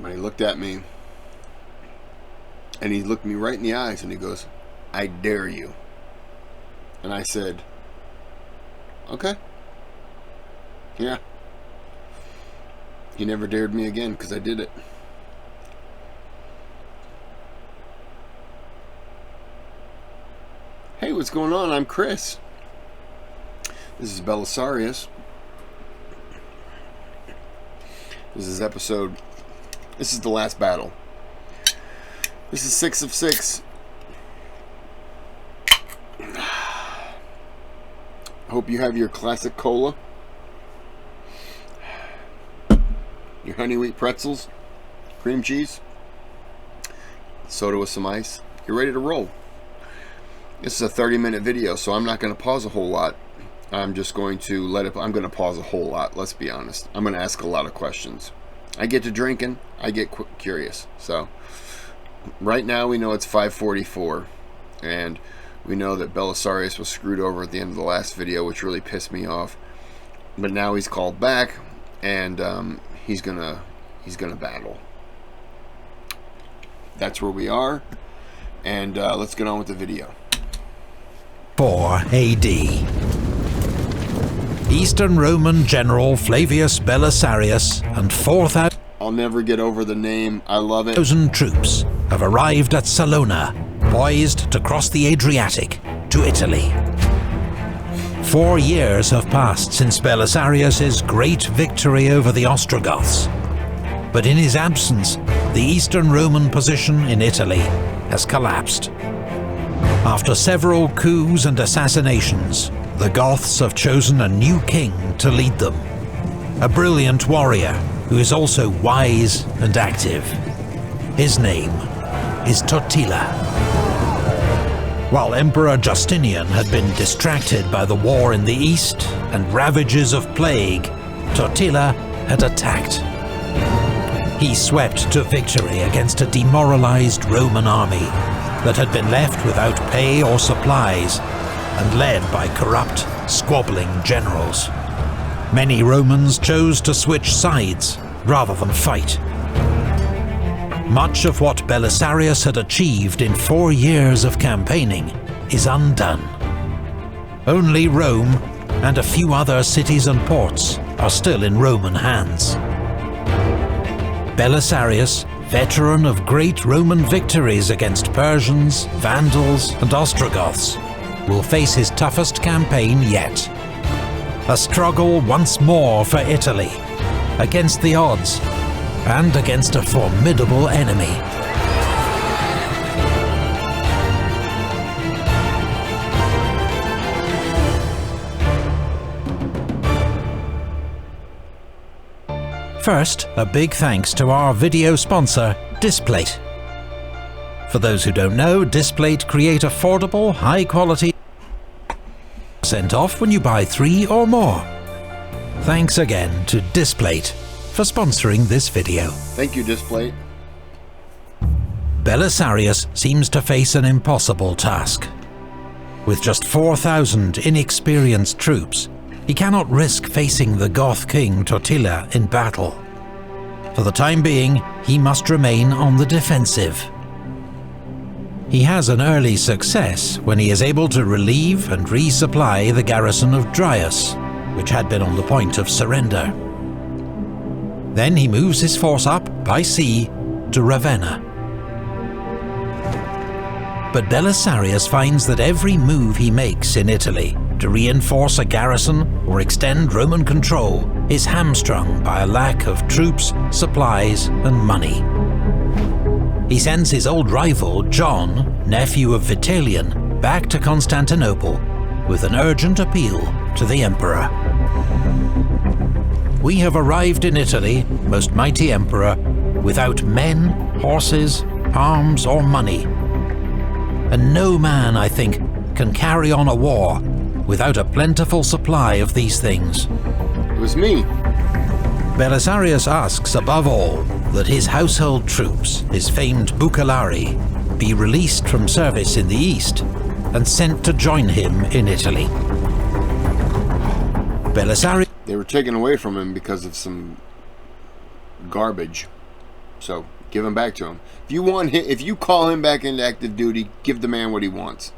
But he looked at me, and he looked me right in the eyes, and he goes, "I dare you." And I said, "Okay. Yeah." He never dared me again because I did it. Hey, what's going on? I'm Kris. This is Belisarius. This is the last battle. This is 6 of 6. Hope you have your classic cola, your honey wheat pretzels, cream cheese, soda with some ice. You're ready to roll. This is a 30-minute video, so I'm not going to pause a whole lot. I'm just going to I'm going to pause a whole lot, let's be honest. I'm going to ask a lot of questions. I get to drinking, I get curious. So, right now we know it's 5:44, and we know that Belisarius was screwed over at the end of the last video, which really pissed me off. But now he's called back, and he's gonna battle. That's where we are, and let's get on with the video. 4 AD. Eastern Roman General Flavius Belisarius and 4,000 I'll never get over the name. I love it. troops have arrived at Salona, poised to cross the Adriatic to Italy. 4 years have passed since Belisarius' great victory over the Ostrogoths. But in his absence, the Eastern Roman position in Italy has collapsed. After several coups and assassinations, the Goths have chosen a new king to lead them. A brilliant warrior who is also wise and active. His name is Totila. While Emperor Justinian had been distracted by the war in the east and ravages of plague, Totila had attacked. He swept to victory against a demoralized Roman army that had been left without pay or supplies and led by corrupt, squabbling generals. Many Romans chose to switch sides rather than fight. Much of what Belisarius had achieved in 4 years of campaigning is undone. Only Rome and a few other cities and ports are still in Roman hands. Belisarius, veteran of great Roman victories against Persians, Vandals and Ostrogoths, will face his toughest campaign yet. A struggle once more for Italy, against the odds, and against a formidable enemy. First, a big thanks to our video sponsor, Displate. For those who don't know, Displate create affordable, high-quality % off when you buy 3 or more. Thanks again to Displate for sponsoring this video. Thank you, Displate. Belisarius seems to face an impossible task. With just 4,000 inexperienced troops, he cannot risk facing the Goth king Totila in battle. For the time being, he must remain on the defensive. He has an early success when he is able to relieve and resupply the garrison of Dryas, which had been on the point of surrender. Then he moves his force up by sea to Ravenna. But Belisarius finds that every move he makes in Italy to reinforce a garrison or extend Roman control is hamstrung by a lack of troops, supplies, and money. He sends his old rival, John, nephew of Vitalian, back to Constantinople with an urgent appeal to the emperor. We have arrived in Italy, most mighty emperor, without men, horses, arms, or money. And no man, I think, can carry on a war without a plentiful supply of these things. It was me. Belisarius asks above all that his household troops, his famed Bucellari, be released from service in the east and sent to join him in Italy. Belisarius... They were taken away from him because of some garbage. So give him back to him. If you call him back into active duty, give the man what he wants.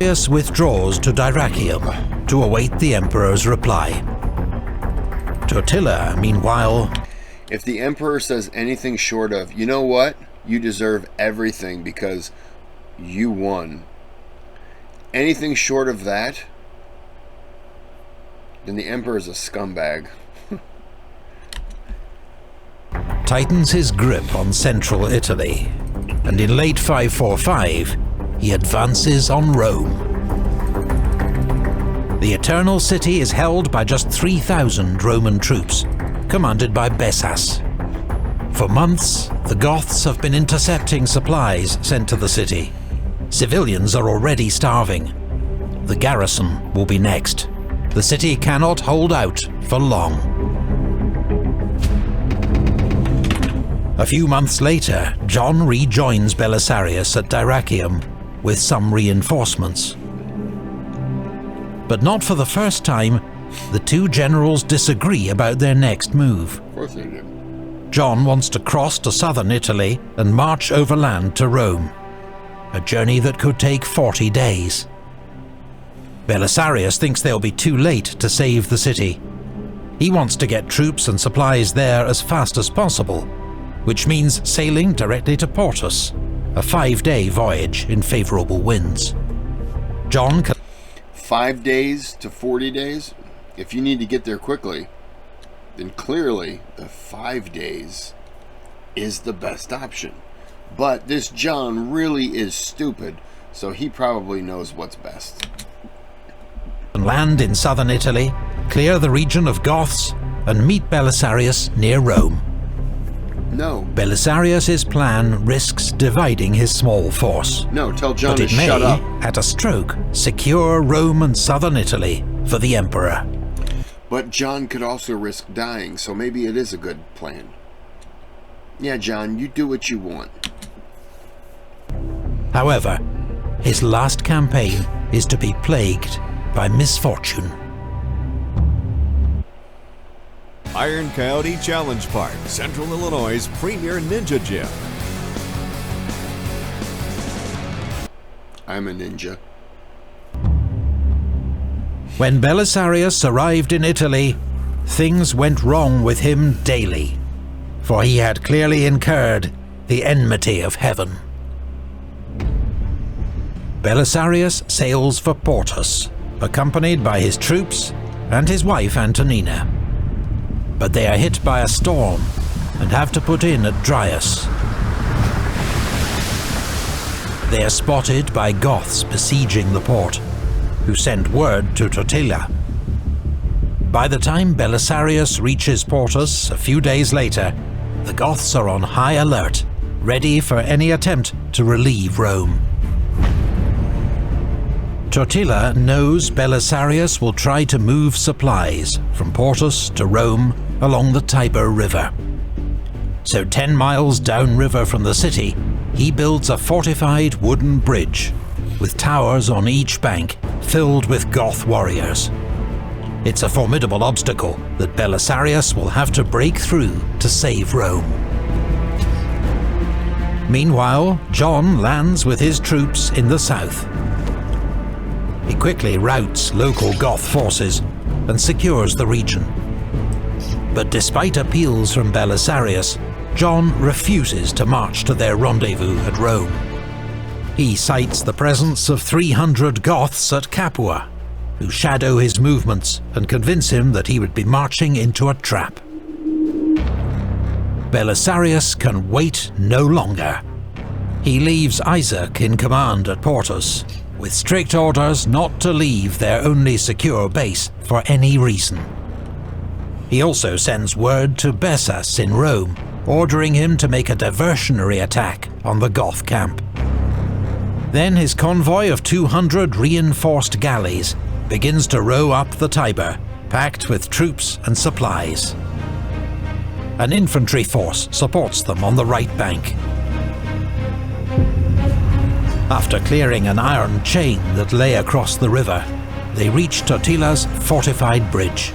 Belisarius withdraws to Dyrrachium to await the Emperor's reply. Totila, meanwhile... If the Emperor says anything short of, you know what? You deserve everything because you won. Anything short of that, then the Emperor is a scumbag. tightens his grip on central Italy, and in late 545, he advances on Rome. The Eternal City is held by just 3,000 Roman troops, commanded by Bessas. For months, the Goths have been intercepting supplies sent to the city. Civilians are already starving. The garrison will be next. The city cannot hold out for long. A few months later, John rejoins Belisarius at Dyrrachium with some reinforcements. But not for the first time, the two generals disagree about their next move. Of course they do. John wants to cross to southern Italy and march overland to Rome, a journey that could take 40 days. Belisarius thinks they'll be too late to save the city. He wants to get troops and supplies there as fast as possible, which means sailing directly to Portus, a 5-day voyage in favourable winds. John... 5 days to 40 days? If you need to get there quickly, then clearly the 5 days is the best option. But this John really is stupid, so he probably knows what's best. Land in southern Italy, clear the region of Goths, and meet Belisarius near Rome. No. Belisarius' plan risks dividing his small force. No, tell John to shut up. At a stroke, secure Rome and southern Italy for the Emperor. But John could also risk dying, so maybe it is a good plan. Yeah, John, you do what you want. However, his last campaign is to be plagued by misfortune. Iron Coyote Challenge Park, Central Illinois' premier ninja gym. I'm a ninja. When Belisarius arrived in Italy, things went wrong with him daily, for he had clearly incurred the enmity of heaven. Belisarius sails for Portus, accompanied by his troops and his wife Antonina. But they are hit by a storm and have to put in at Dryas. They are spotted by Goths besieging the port, who send word to Totila. By the time Belisarius reaches Portus a few days later, the Goths are on high alert, ready for any attempt to relieve Rome. Totila knows Belisarius will try to move supplies from Portus to Rome along the Tiber River. So 10 miles downriver from the city, he builds a fortified wooden bridge with towers on each bank filled with Goth warriors. It's a formidable obstacle that Belisarius will have to break through to save Rome. Meanwhile, John lands with his troops in the south. He quickly routs local Goth forces and secures the region. But despite appeals from Belisarius, John refuses to march to their rendezvous at Rome. He cites the presence of 300 Goths at Capua, who shadow his movements and convince him that he would be marching into a trap. Belisarius can wait no longer. He leaves Isaac in command at Portus, with strict orders not to leave their only secure base for any reason. He also sends word to Bessas in Rome, ordering him to make a diversionary attack on the Goth camp. Then his convoy of 200 reinforced galleys begins to row up the Tiber, packed with troops and supplies. An infantry force supports them on the right bank. After clearing an iron chain that lay across the river, they reach Totila's fortified bridge.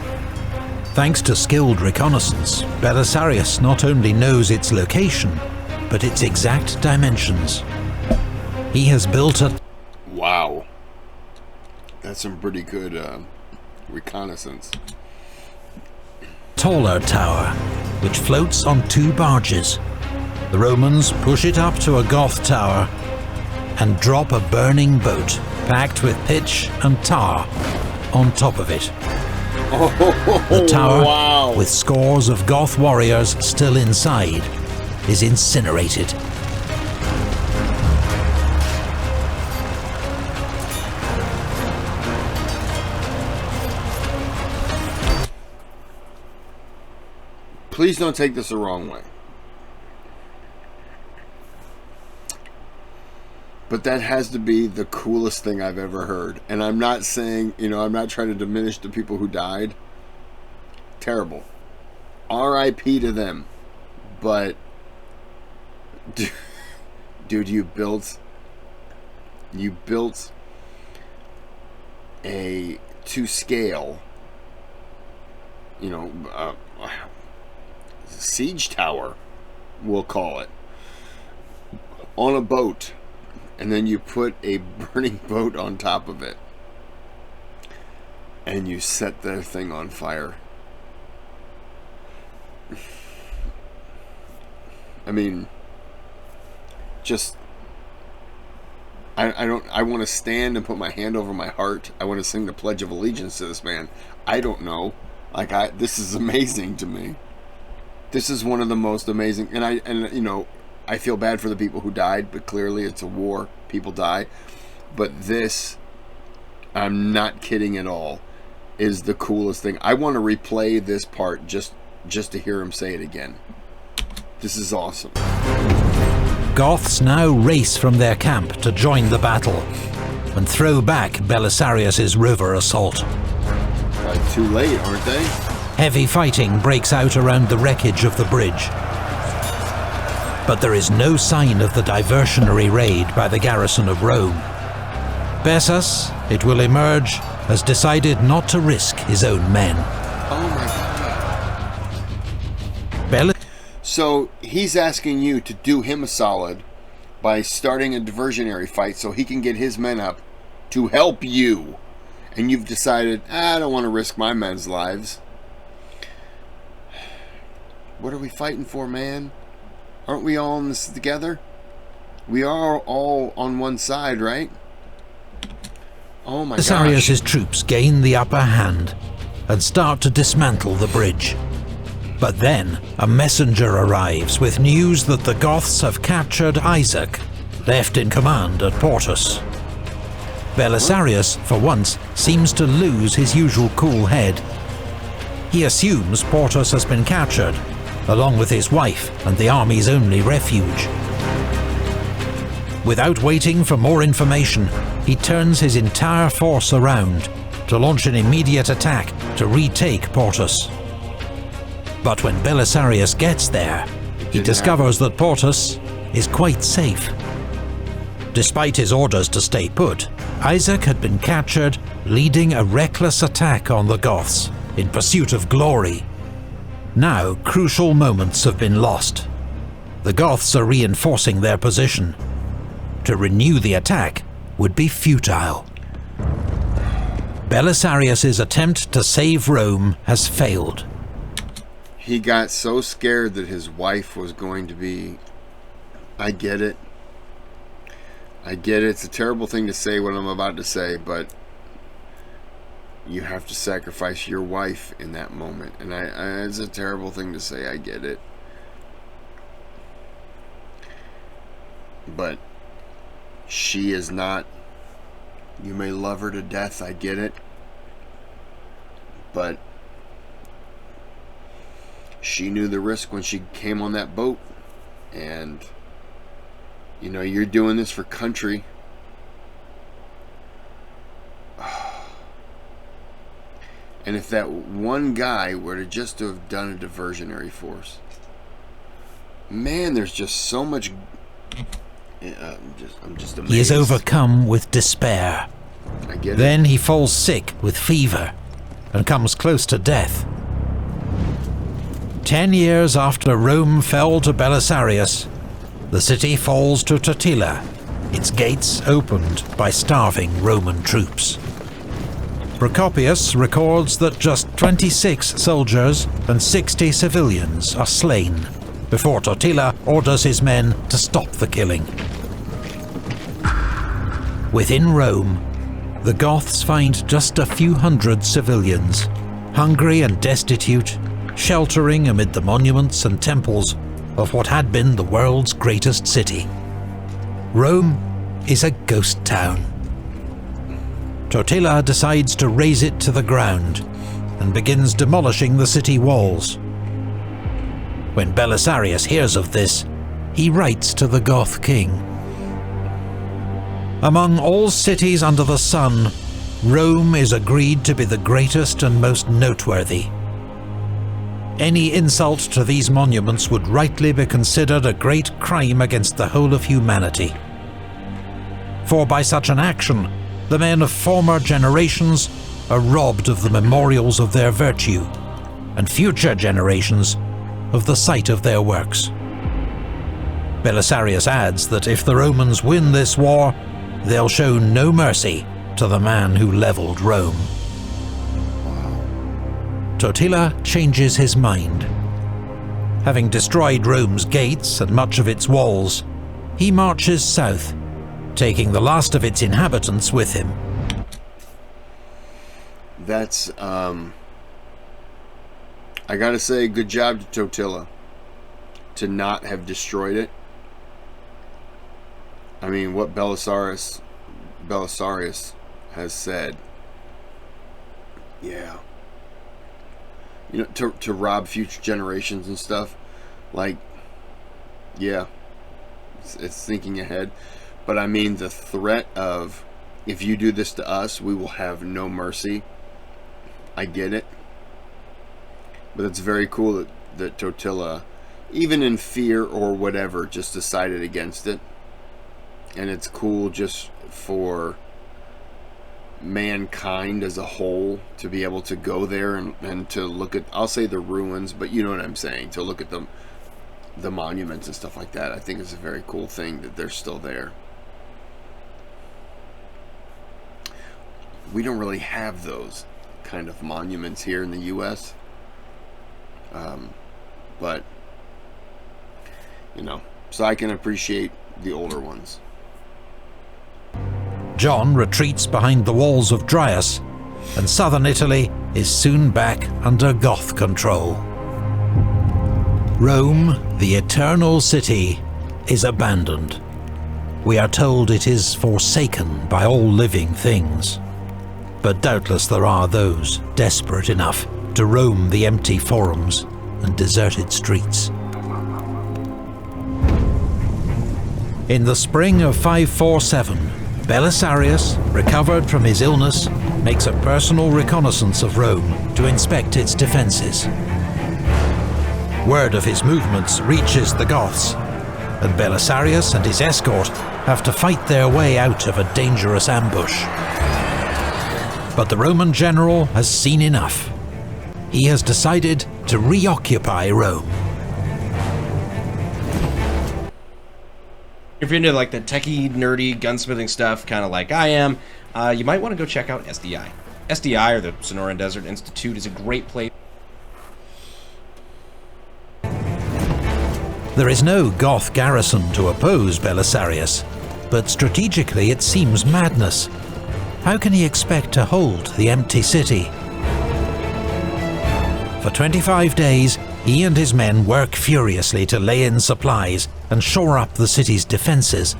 Thanks to skilled reconnaissance, Belisarius not only knows its location, but its exact dimensions. He has built a... Wow. That's some pretty good reconnaissance. ...taller tower, which floats on 2 barges. The Romans push it up to a Goth tower and drop a burning boat packed with pitch and tar on top of it. The tower, wow, with scores of Goth warriors still inside, is incinerated. Please don't take this the wrong way. But that has to be the coolest thing I've ever heard. And I'm not saying, you know, I'm not trying to diminish the people who died. Terrible. R.I.P. to them. But, dude, you built a, to scale, you know, siege tower, we'll call it, on a boat. And then you put a burning boat on top of it. And you set the thing on fire. I mean, just... I want to stand and put my hand over my heart. I want to sing the Pledge of Allegiance to this man. I don't know. Like, this is amazing to me. This is one of the most amazing... And you know... I feel bad for the people who died, but clearly it's a war. People die. But this, I'm not kidding at all, is the coolest thing. I want to replay this part just to hear him say it again. This is awesome. Goths now race from their camp to join the battle and throw back Belisarius' river assault. Probably too late, aren't they? Heavy fighting breaks out around the wreckage of the bridge. But there is no sign of the diversionary raid by the garrison of Rome. Bessus, it will emerge, has decided not to risk his own men. Oh my god. So he's asking you to do him a solid by starting a diversionary fight so he can get his men up to help you. And you've decided, I don't want to risk my men's lives. What are we fighting for, man? Aren't we all in this together? We are all on one side, right? Oh my gosh. Belisarius' troops gain the upper hand and start to dismantle the bridge. But then a messenger arrives with news that the Goths have captured Isaac, left in command at Portus. Belisarius, for once, seems to lose his usual cool head. He assumes Portus has been captured, along with his wife and the army's only refuge. Without waiting for more information, he turns his entire force around to launch an immediate attack to retake Portus. But when Belisarius gets there, he discovers that Portus is quite safe. Despite his orders to stay put, Isaac had been captured, leading a reckless attack on the Goths in pursuit of glory. Now, crucial moments have been lost. The Goths are reinforcing their position. To renew the attack would be futile. Belisarius' attempt to save Rome has failed. He got so scared that his wife was going to be... I get it. I get it. It's a terrible thing to say what I'm about to say, but you have to sacrifice your wife in that moment. And it's a terrible thing to say. I get it. But she is not... You may love her to death. I get it. But she knew the risk when she came on that boat. And, you know, you're doing this for country. And if that one guy were to just have done a diversionary force, man, there's just so much. I'm just amazed. He is overcome with despair. I get it. Then he falls sick with fever and comes close to death. 10 years after Rome fell to Belisarius, the city falls to Totila, its gates opened by starving Roman troops. Procopius records that just 26 soldiers and 60 civilians are slain, before Totila orders his men to stop the killing. Within Rome, the Goths find just a few hundred civilians, hungry and destitute, sheltering amid the monuments and temples of what had been the world's greatest city. Rome is a ghost town. Totila decides to raze it to the ground and begins demolishing the city walls. When Belisarius hears of this, he writes to the Goth king. Among all cities under the sun, Rome is agreed to be the greatest and most noteworthy. Any insult to these monuments would rightly be considered a great crime against the whole of humanity. For by such an action, the men of former generations are robbed of the memorials of their virtue, and future generations of the sight of their works. Belisarius adds that if the Romans win this war, they'll show no mercy to the man who levelled Rome. Totila changes his mind. Having destroyed Rome's gates and much of its walls, he marches south, taking the last of its inhabitants with him. That's, I gotta say, good job to Totila to not have destroyed it. I mean, what Belisarius has said, yeah, you know, to rob future generations and stuff, like, yeah, it's thinking ahead. But I mean, the threat of, if you do this to us, we will have no mercy. I get it. But it's very cool that Totila, even in fear or whatever, just decided against it. And it's cool just for mankind as a whole to be able to go there and to look at, I'll say the ruins, but you know what I'm saying, to look at the monuments and stuff like that. I think it's a very cool thing that they're still there. We don't really have those kind of monuments here in the US, but you know, so I can appreciate the older ones. John retreats behind the walls of Dryas, and southern Italy is soon back under Goth control. Rome, the eternal city, is abandoned. We are told it is forsaken by all living things. But doubtless there are those desperate enough to roam the empty forums and deserted streets. In the spring of 547, Belisarius, recovered from his illness, makes a personal reconnaissance of Rome to inspect its defences. Word of his movements reaches the Goths, and Belisarius and his escort have to fight their way out of a dangerous ambush. But the Roman general has seen enough. He has decided to reoccupy Rome. If you're into like the techie, nerdy, gunsmithing stuff, kind of like I am, you might want to go check out SDI. SDI, or the Sonoran Desert Institute, is a great place. There is no Goth garrison to oppose Belisarius, but strategically it seems madness. How can he expect to hold the empty city? For 25 days, he and his men work furiously to lay in supplies and shore up the city's defences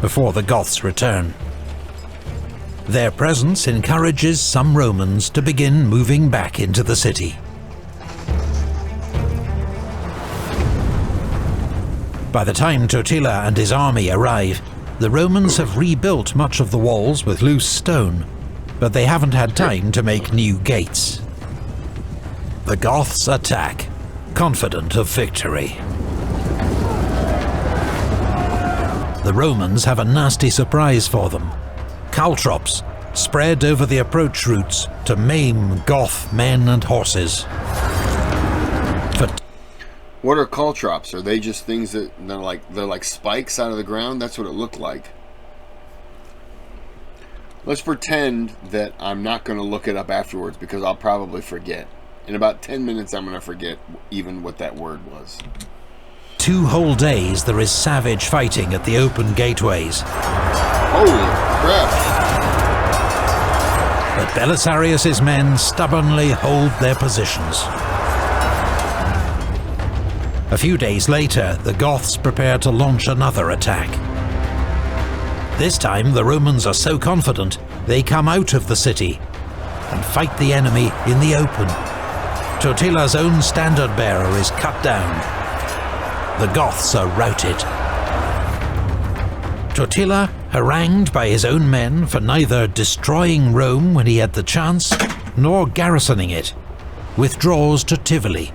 before the Goths return. Their presence encourages some Romans to begin moving back into the city. By the time Totila and his army arrive, the Romans have rebuilt much of the walls with loose stone, but they haven't had time to make new gates. The Goths attack, confident of victory. The Romans have a nasty surprise for them. Caltrops spread over the approach routes to maim Goth men and horses. What are caltrops? Are they just things that they're like spikes out of the ground? That's what it looked like. Let's pretend that I'm not going to look it up afterwards because I'll probably forget. In about 10 minutes, I'm going to forget even what that word was. 2 whole days there is savage fighting at the open gateways. Holy crap! But Belisarius' men stubbornly hold their positions. A few days later, the Goths prepare to launch another attack. This time, the Romans are so confident, they come out of the city and fight the enemy in the open. Totila's own standard-bearer is cut down. The Goths are routed. Totila, harangued by his own men for neither destroying Rome when he had the chance, nor garrisoning it, withdraws to Tivoli.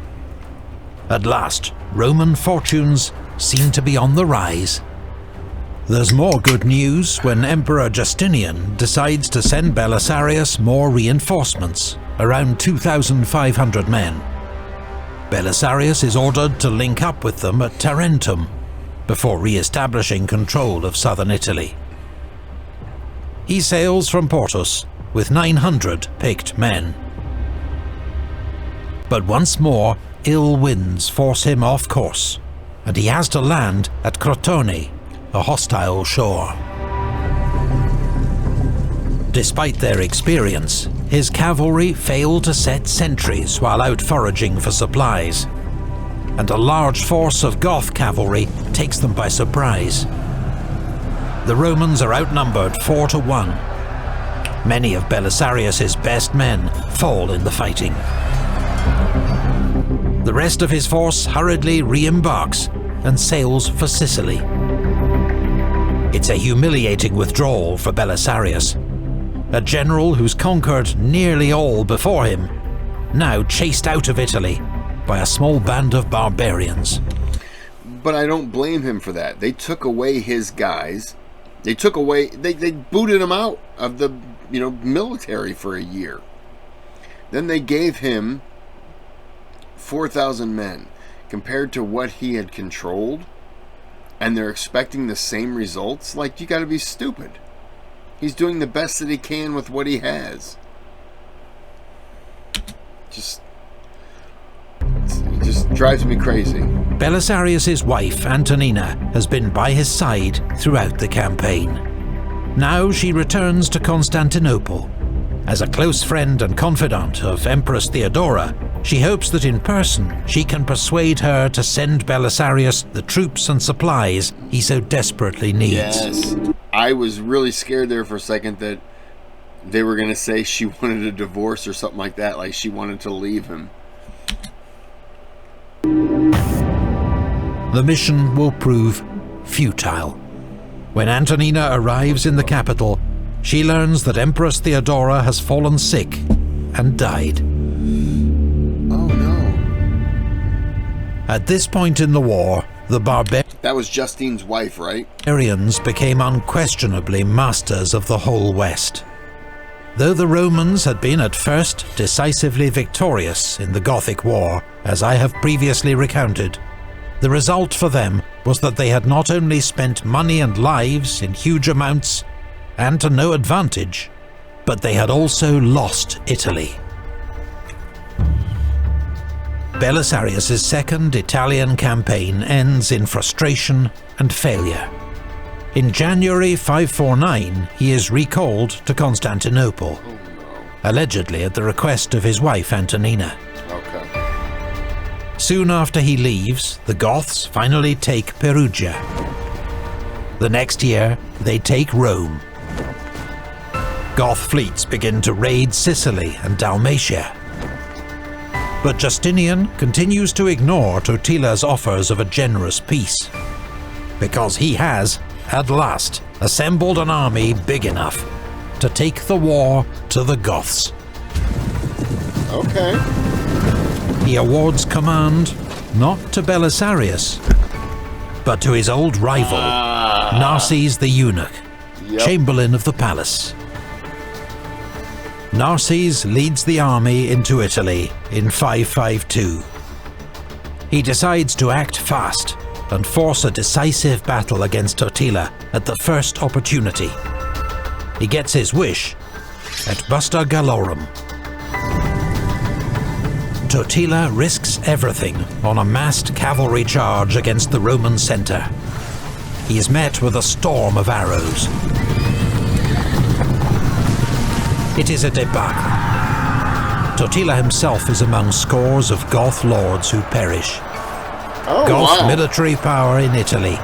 At last, Roman fortunes seem to be on the rise. There's more good news when Emperor Justinian decides to send Belisarius more reinforcements, around 2,500 men. Belisarius is ordered to link up with them at Tarentum, before re-establishing control of southern Italy. He sails from Portus with 900 picked men. But once more, ill winds force him off course, and he has to land at Crotone, a hostile shore. Despite their experience, his cavalry fail to set sentries while out foraging for supplies, and a large force of Goth cavalry takes them by surprise. The Romans are outnumbered 4 to 1. Many of Belisarius' best men fall in the fighting. The rest of his force hurriedly re-embarks and sails for Sicily. It's a humiliating withdrawal for Belisarius, a general who's conquered nearly all before him, now chased out of Italy by a small band of barbarians. But I don't blame him for that. They took away his guys. They booted him out of the military for a year. Then they gave him 4,000 men compared to what he had controlled, and they're expecting the same results? Like, you gotta be stupid. He's doing the best that he can with what he has. It just drives me crazy. Belisarius' wife, Antonina, has been by his side throughout the campaign. Now she returns to Constantinople. As a close friend and confidant of Empress Theodora, she hopes that in person she can persuade her to send Belisarius the troops and supplies he so desperately needs. Yes. I was really scared there for a second that they were going to say she wanted a divorce or something like that, like she wanted to leave him. The mission will prove futile. When Antonina arrives in the capital, she learns that Empress Theodora has fallen sick and died. Oh no. At this point in the war, the That was Justine's wife, right? barbarians became unquestionably masters of the whole West. Though the Romans had been at first decisively victorious in the Gothic War, as I have previously recounted, the result for them was that they had not only spent money and lives in huge amounts, and to no advantage, but they had also lost Italy. Belisarius' second Italian campaign ends in frustration and failure. In January 549, he is recalled to Constantinople, allegedly at the request of his wife Antonina. Okay. Soon after he leaves, the Goths finally take Perugia. The next year, they take Rome. Goth fleets begin to raid Sicily and Dalmatia. But Justinian continues to ignore Totila's offers of a generous peace, because he has, at last, assembled an army big enough to take the war to the Goths. Okay. He awards command not to Belisarius, but to his old rival, Narses the eunuch, chamberlain of the palace. Narses leads the army into Italy in 552. He decides to act fast and force a decisive battle against Totila at the first opportunity. He gets his wish at Busta Gallorum. Totila risks everything on a massed cavalry charge against the Roman centre. He is met with a storm of arrows. It is a debacle. Totila himself is among scores of Goth lords who perish. Goth military power in Italy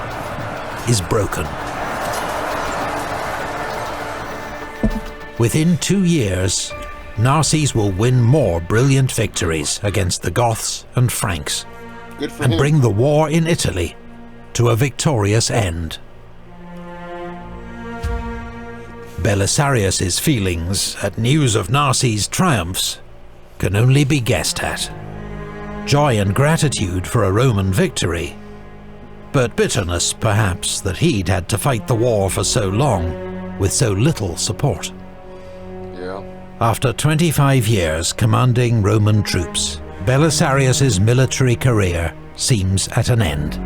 is broken. Within 2 years, Narses will win more brilliant victories against the Goths and Franks, and bring the war in Italy to a victorious end. Belisarius' feelings at news of Narses' triumphs can only be guessed at. Joy and gratitude for a Roman victory, but bitterness perhaps that he'd had to fight the war for so long with so little support. After 25 years commanding Roman troops, Belisarius' military career seems at an end.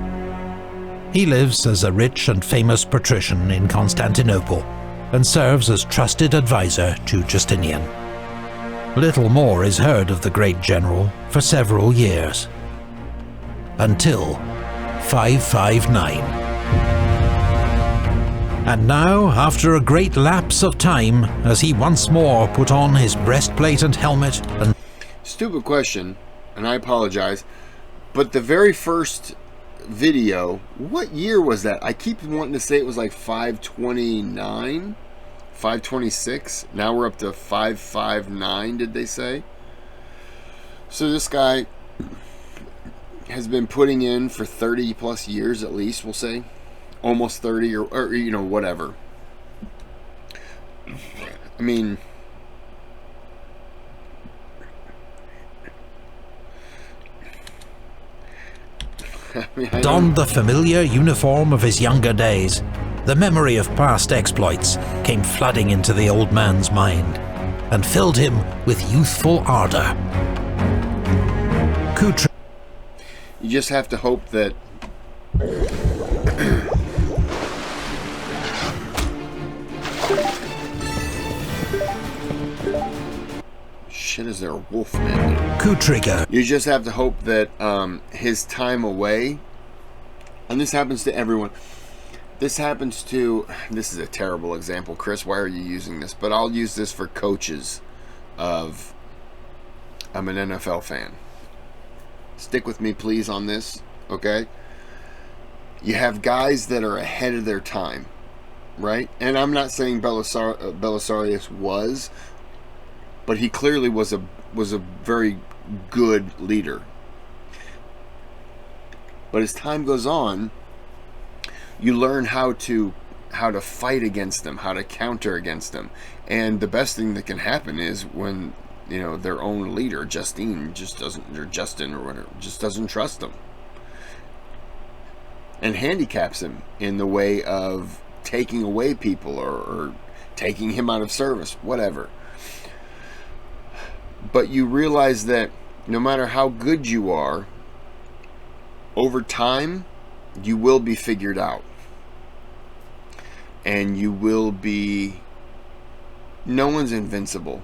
He lives as a rich and famous patrician in Constantinople and serves as trusted advisor to Justinian. Little more is heard of the great general for several years, until 559. And now, after a great lapse of time, as he once more put on his breastplate and helmet and... Stupid question, and I apologize, but the very first video, what year was that? I keep wanting to say it was like 529, 526. Now we're up to 559, did they say? So this guy has been putting in for 30 plus years at least, we'll say. Almost 30 or you know, whatever. I mean, donned the familiar uniform of his younger days. The memory of past exploits came flooding into the old man's mind and filled him with youthful ardor. You just have to hope that shit, is there a wolf man? Kutriga. You just have to hope that his time away, and this happens to everyone. This happens to, this is a terrible example, Chris, why are you using this? But I'll use this for coaches of, I'm an NFL fan. Stick with me, please, on this, okay? You have guys that are ahead of their time, right? And I'm not saying Belisarius was, but he clearly was a very good leader. But as time goes on, you learn how to fight against them, how to counter against them. And the best thing that can happen is when, you know, their own leader, Justin or whatever, just doesn't trust them and handicaps him in the way of taking away people or taking him out of service, whatever. But you realize that no matter how good you are, over time, you will be figured out. And you will be... No one's invincible.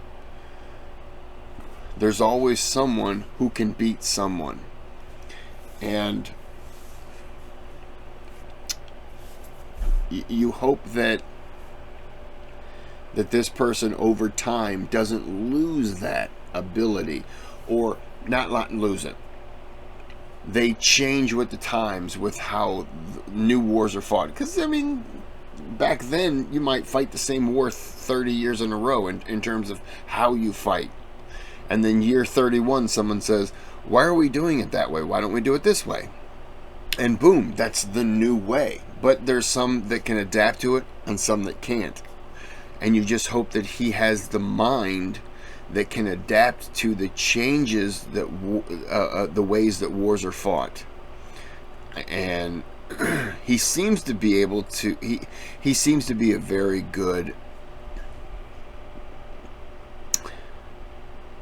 There's always someone who can beat someone. And you hope that this person over time doesn't lose that ability, or not lose it. They change with the times, with how new wars are fought. Because, I mean, back then, you might fight the same war 30 years in a row in terms of how you fight. And then year 31, someone says, why are we doing it that way? Why don't we do it this way? And boom, that's the new way. But there's some that can adapt to it and some that can't. And you just hope that he has the mind that can adapt to the changes that the ways that wars are fought. And he seems to be able to, he seems to be a very good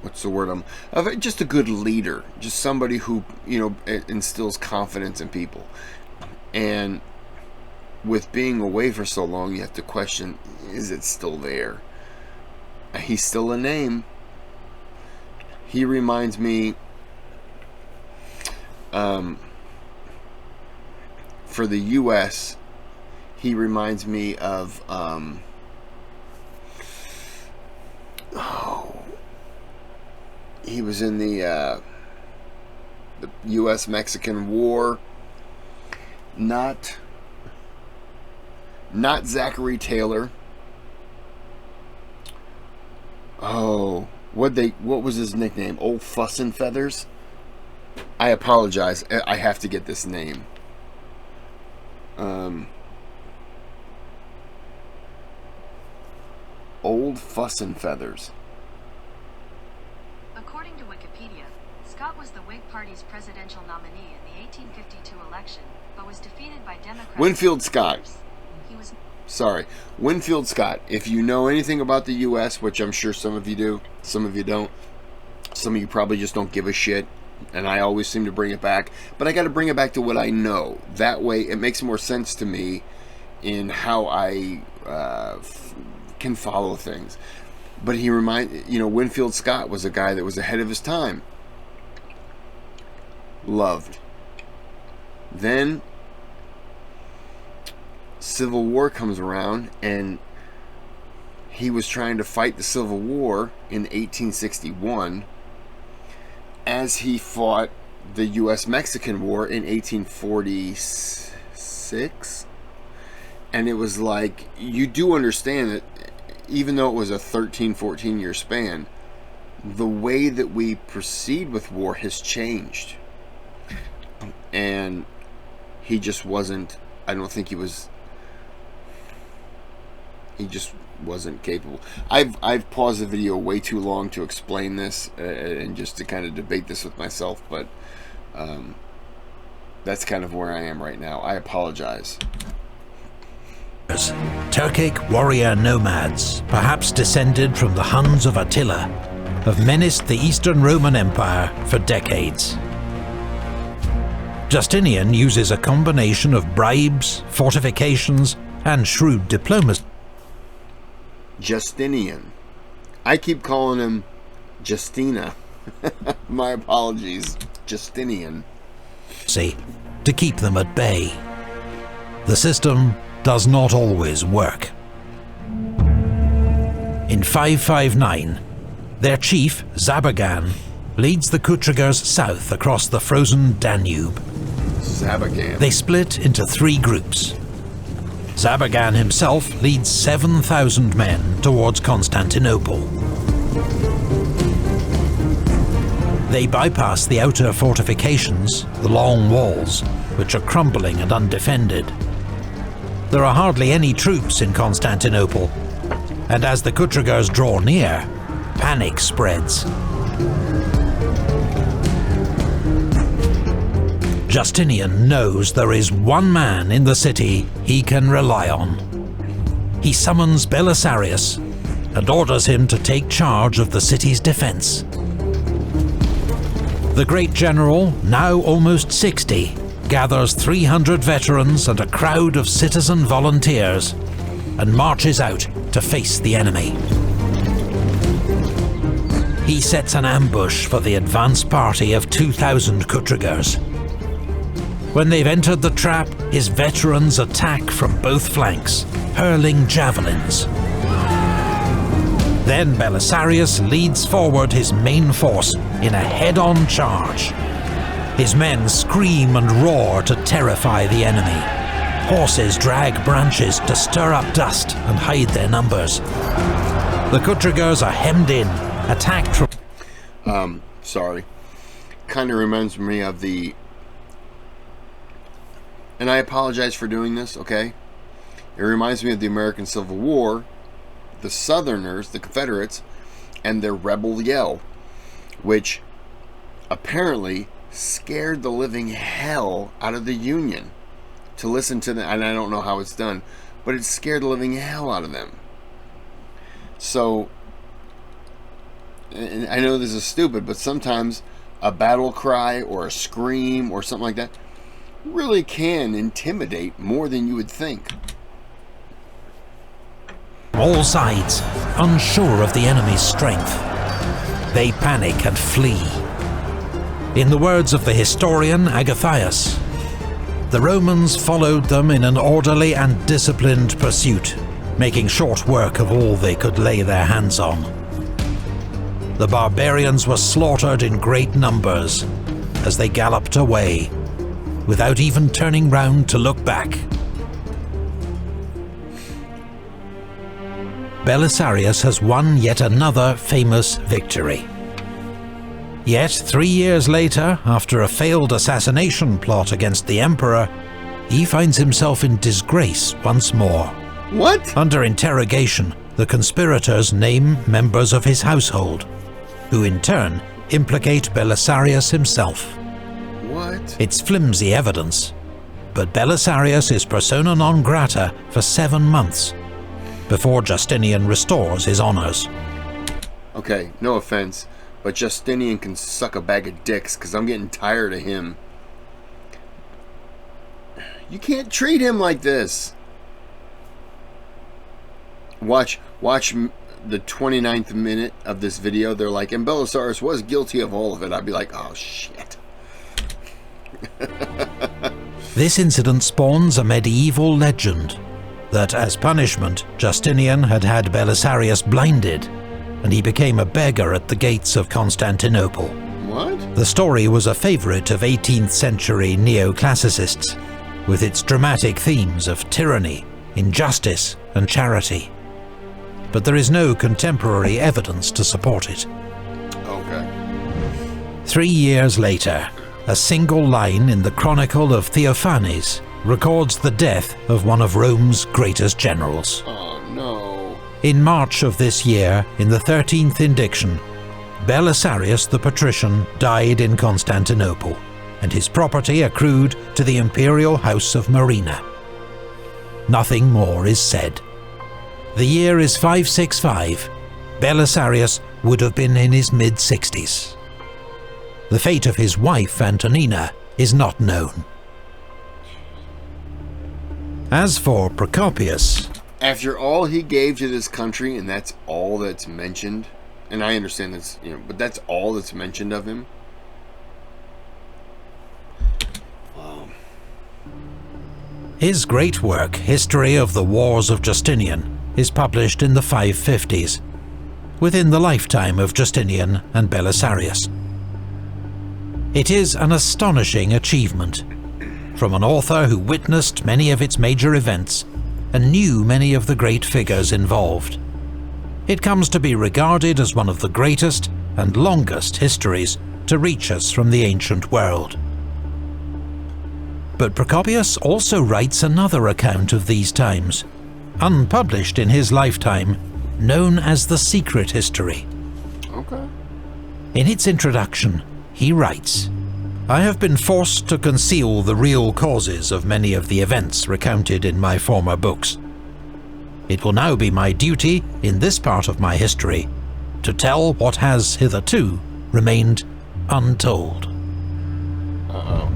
what's the word? Just a good leader, just somebody who, you know, instills confidence in people. And with being away for so long, you have to question, is it still there? He's still a name. He reminds me, for the U.S., he reminds me of, he was in the U.S.-Mexican War. Not Zachary Taylor. Oh, what was his nickname? Old Fuss and Feathers? I apologize. I have to get this name. Old Fuss and Feathers. According to Wikipedia, Scott was the Whig Party's presidential nominee in the 1852 election, but was defeated by Democrats. Winfield Scott. He was... Sorry, Winfield Scott. If you know anything about the U.S., which I'm sure some of you do, some of you don't, some of you probably just don't give a shit, and I always seem to bring it back, but I got to bring it back to what I know. That way it makes more sense to me in how I can follow things. But Winfield Scott was a guy that was ahead of his time. Loved. Then Civil War comes around, and he was trying to fight the Civil War in 1861 as he fought the U.S.-Mexican War in 1846. And it was like, you do understand that even though it was a 13-14 year span, the way that we proceed with war has changed. And he just wasn't, I don't think he just wasn't capable. I've paused the video way too long to explain this and just to kind of debate this with myself, but that's kind of where I am right now. I apologize. Turkic warrior nomads, perhaps descended from the Huns of Attila, have menaced the Eastern Roman Empire for decades. Justinian uses a combination of bribes, fortifications, and shrewd diplomacy. Justinian. I keep calling him Justina. My apologies. Justinian. To keep them at bay. The system does not always work. In 559, their chief, Zabagan, leads the Kutrigers south across the frozen Danube. Zabagan. They split into 3 groups. Zabagan himself leads 7,000 men towards Constantinople. They bypass the outer fortifications, the long walls, which are crumbling and undefended. There are hardly any troops in Constantinople, and as the Kutrigers draw near, panic spreads. Justinian knows there is one man in the city he can rely on. He summons Belisarius and orders him to take charge of the city's defense. The great general, now almost 60, gathers 300 veterans and a crowd of citizen volunteers and marches out to face the enemy. He sets an ambush for the advance party of 2,000 Kutrigers. When they've entered the trap, his veterans attack from both flanks, hurling javelins. Then Belisarius leads forward his main force in a head-on charge. His men scream and roar to terrify the enemy. Horses drag branches to stir up dust and hide their numbers. The Kutrigers are hemmed in, attacked from... Sorry. Kind of reminds me of the... And I apologize for doing this, okay? It reminds me of the American Civil War, the Southerners, the Confederates, and their rebel yell, which apparently scared the living hell out of the Union to listen to them. And I don't know how it's done, but it scared the living hell out of them. So and I know this is stupid, but sometimes a battle cry or a scream or something like that really can intimidate more than you would think. All sides, unsure of the enemy's strength, they panic and flee. In the words of the historian Agathias, the Romans followed them in an orderly and disciplined pursuit, making short work of all they could lay their hands on. The barbarians were slaughtered in great numbers as they galloped away, without even turning round to look back. Belisarius has won yet another famous victory. Yet 3 years later, after a failed assassination plot against the emperor, he finds himself in disgrace once more. What? Under interrogation, the conspirators name members of his household, who in turn implicate Belisarius himself. What? It's flimsy evidence, but Belisarius is persona non grata for 7 months, before Justinian restores his honours. Okay, no offense, but Justinian can suck a bag of dicks, because I'm getting tired of him. You can't treat him like this. Watch the 29th minute of this video. They're like, and Belisarius was guilty of all of it. I'd be like, oh shit. This incident spawns a medieval legend that, as punishment, Justinian had Belisarius blinded, and he became a beggar at the gates of Constantinople. What? The story was a favourite of 18th century neoclassicists, with its dramatic themes of tyranny, injustice, and charity. But there is no contemporary evidence to support it. Okay. 3 years later, a single line in the Chronicle of Theophanes records the death of one of Rome's greatest generals. Oh no. In March of this year, in the 13th indiction, Belisarius the patrician died in Constantinople, and his property accrued to the imperial house of Marina. Nothing more is said. The year is 565. Belisarius would have been in his mid-60s. The fate of his wife, Antonina, is not known. As for Procopius, After all he gave to this country, and that's all that's mentioned, and I understand that's, but that's all that's mentioned of him. Wow. his great work, History of the Wars of Justinian, is published in the 550s, within the lifetime of Justinian and Belisarius. It is an astonishing achievement, from an author who witnessed many of its major events and knew many of the great figures involved. It comes to be regarded as one of the greatest and longest histories to reach us from the ancient world. But Procopius also writes another account of these times, unpublished in his lifetime, known as the Secret History. Okay. In its introduction, he writes, "I have been forced to conceal the real causes of many of the events recounted in my former books. It will now be my duty, in this part of my history, to tell what has hitherto remained untold." Uh-oh.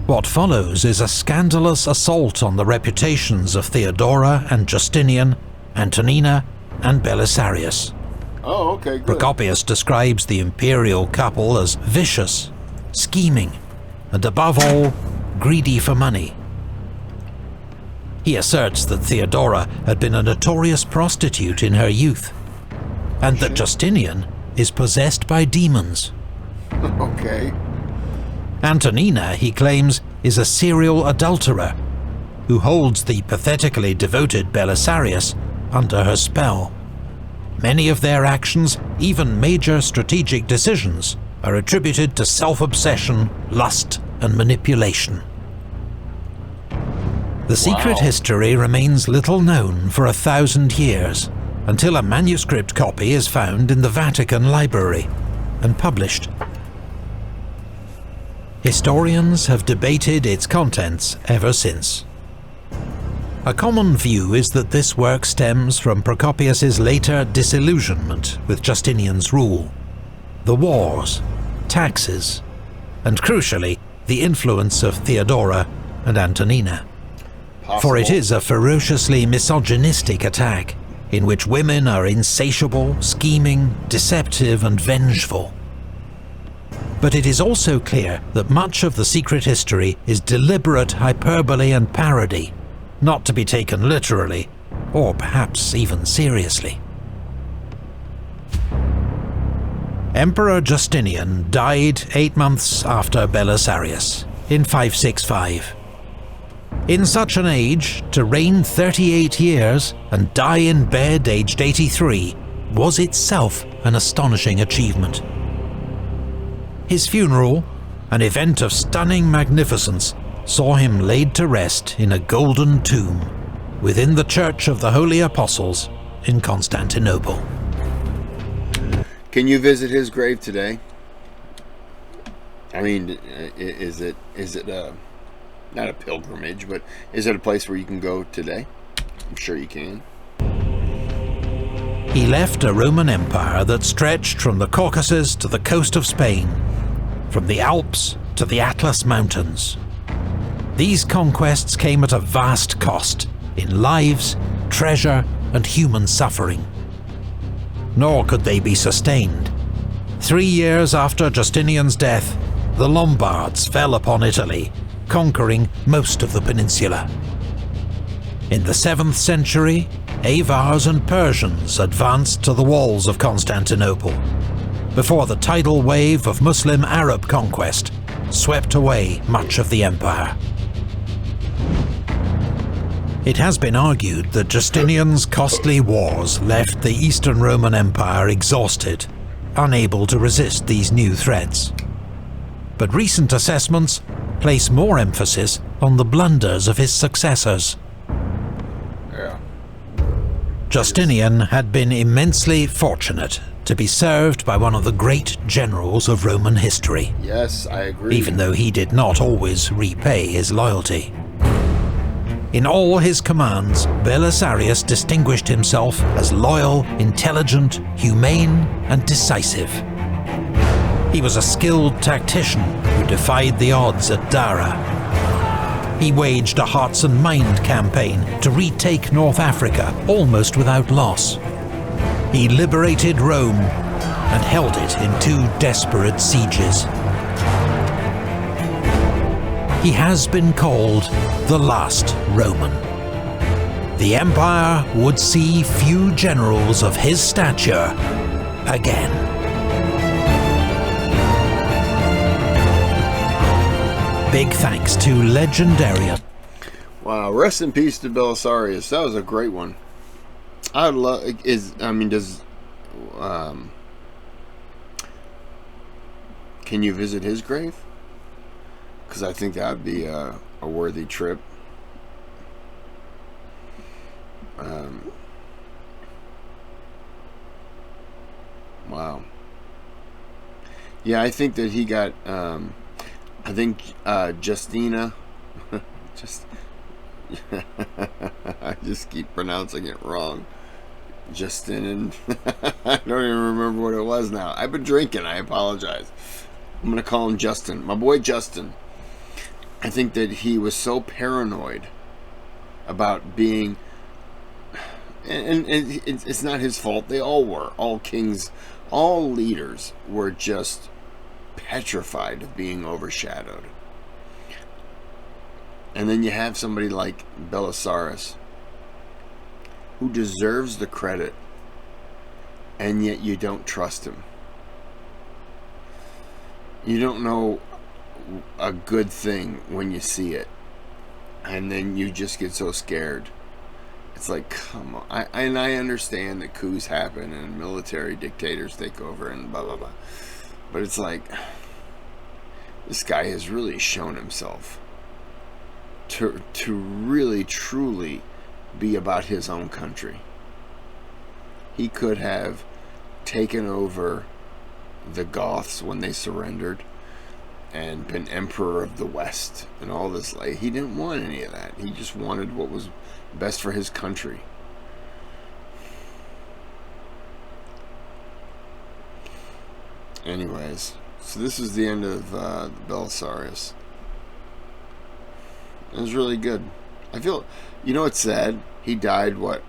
What follows is a scandalous assault on the reputations of Theodora and Justinian, Antonina and Belisarius. Oh, okay, good. Procopius describes the imperial couple as vicious, scheming, and above all, greedy for money. He asserts that Theodora had been a notorious prostitute in her youth, and that Justinian is possessed by demons. Okay. Antonina, he claims, is a serial adulterer who holds the pathetically devoted Belisarius under her spell. Many of their actions, even major strategic decisions, are attributed to self-obsession, lust, and manipulation. The secret history remains little known for 1,000 years, until a manuscript copy is found in the Vatican Library and published. Historians have debated its contents ever since. A common view is that this work stems from Procopius's later disillusionment with Justinian's rule. The wars, taxes, and crucially, the influence of Theodora and Antonina. For it is a ferociously misogynistic attack, in which women are insatiable, scheming, deceptive, and vengeful. But it is also clear that much of the secret history is deliberate hyperbole and parody, not to be taken literally, or perhaps even seriously. Emperor Justinian died 8 months after Belisarius, in 565. In such an age, to reign 38 years and die in bed aged 83 was itself an astonishing achievement. His funeral, an event of stunning magnificence, saw him laid to rest in a golden tomb within the Church of the Holy Apostles in Constantinople. Can you visit his grave today? I mean, is it not a pilgrimage, but is it a place where you can go today? I'm sure you can. He left a Roman Empire that stretched from the Caucasus to the coast of Spain, from the Alps to the Atlas Mountains. These conquests came at a vast cost in lives, treasure, and human suffering. Nor could they be sustained. 3 years after Justinian's death, the Lombards fell upon Italy, conquering most of the peninsula. In the 7th century, Avars and Persians advanced to the walls of Constantinople, before the tidal wave of Muslim Arab conquest swept away much of the empire. It has been argued that Justinian's costly wars left the Eastern Roman Empire exhausted, unable to resist these new threats. But recent assessments place more emphasis on the blunders of his successors. Justinian had been immensely fortunate to be served by one of the great generals of Roman history. Yes, I agree. Even though he did not always repay his loyalty. In all his commands, Belisarius distinguished himself as loyal, intelligent, humane, and decisive. He was a skilled tactician who defied the odds at Dara. He waged a hearts and mind campaign to retake North Africa almost without loss. He liberated Rome and held it in 2 desperate sieges. He has been called the last Roman. The empire would see few generals of his stature again. Big thanks to legendarian. Wow, rest in peace to Belisarius. That was a great one. I would love. Can you visit his grave? Because I think that would be a worthy trip. Wow. Yeah, I think that he got. I think Justina. I just keep pronouncing it wrong. Justin. I don't even remember what it was now. I've been drinking. I apologize. I'm going to call him Justin. My boy Justin. I think that he was so paranoid about being... And it's not his fault. They all were. All kings, all leaders were just petrified of being overshadowed. And then you have somebody like Belisarius, who deserves the credit, and yet you don't trust him. You don't know a good thing when you see it, and then you just get so scared. It's like, come on. I understand that coups happen and military dictators take over and blah blah blah, but it's like, this guy has really shown himself to really truly be about his own country. He could have taken over the Goths when they surrendered and been emperor of the West and all this. Like, he didn't want any of that. He just wanted what was best for his country. Anyways, so this is the end of Belisarius. It was really good. I feel, you know what's sad? He died, what,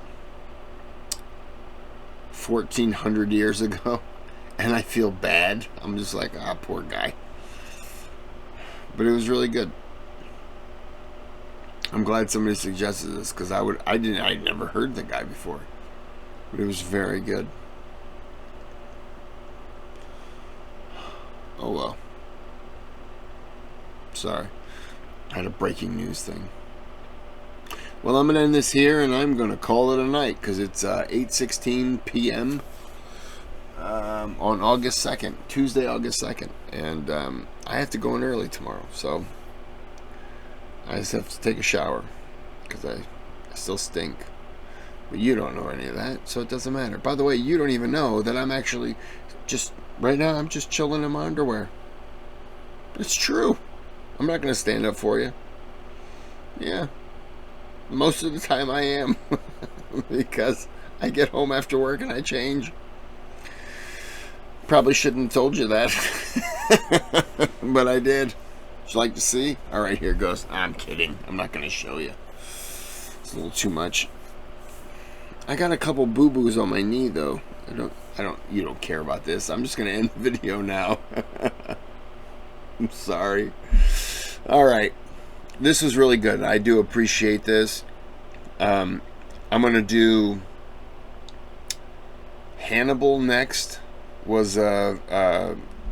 1,400 years ago? And I feel bad. I'm just like, ah, poor guy. But it was really good. I'm glad somebody suggested this, because I'd never heard the guy before. But it was very good. Oh well. Sorry. I had a breaking news thing. Well, I'm going to end this here, and I'm going to call it a night, because it's 8:16 p.m. On August 2nd, Tuesday, August 2nd. And I have to go in early tomorrow, so I just have to take a shower, because I still stink. But you don't know any of that, so it doesn't matter. By the way, you don't even know that I'm actually just, right now, I'm just chilling in my underwear. It's true. I'm not going to stand up for you. Yeah. Most of the time I am. Because I get home after work and I change. Probably shouldn't have told you that. But I did. Would you like to see? Alright, here goes. I'm kidding. I'm not going to show you. It's a little too much. I got a couple boo-boos on my knee, though. You don't care about this. I'm just going to end the video now. I'm sorry. Alright. This was really good. I do appreciate this. I'm going to do Hannibal next, was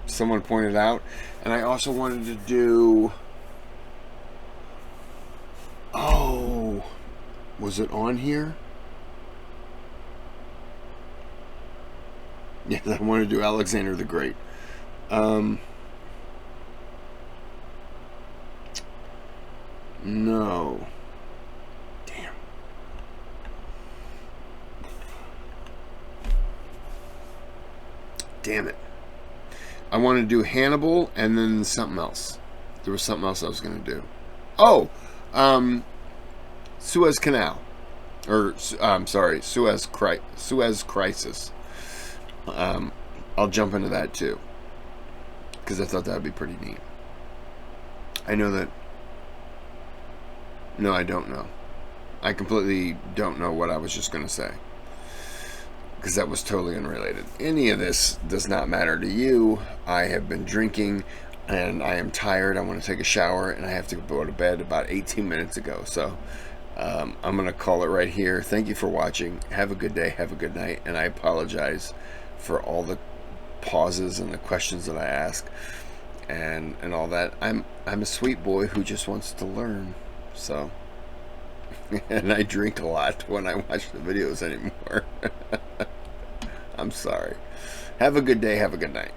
someone pointed out. And I also wanted to do... Oh, was it on here? Yes, I want to do Alexander the Great. No. Damn. Damn it. I want to do Hannibal and then something else. There was something else I was going to do. Oh, Suez Canal. Or, I'm sorry, Suez Crisis. I'll jump into that too, because I thought that would be pretty neat. I know that... No, I don't know. I completely don't know what I was just going to say, because that was totally unrelated. Any of this does not matter to you. I have been drinking, and I am tired. I want to take a shower, and I have to go to bed about 18 minutes ago. So I'm going to call it right here. Thank you for watching. Have a good day. Have a good night. And I apologize for all the pauses and the questions that I ask and all that. I'm a sweet boy who just wants to learn. So, and I drink a lot when I watch the videos anymore. I'm sorry. Have a good day. Have a good night.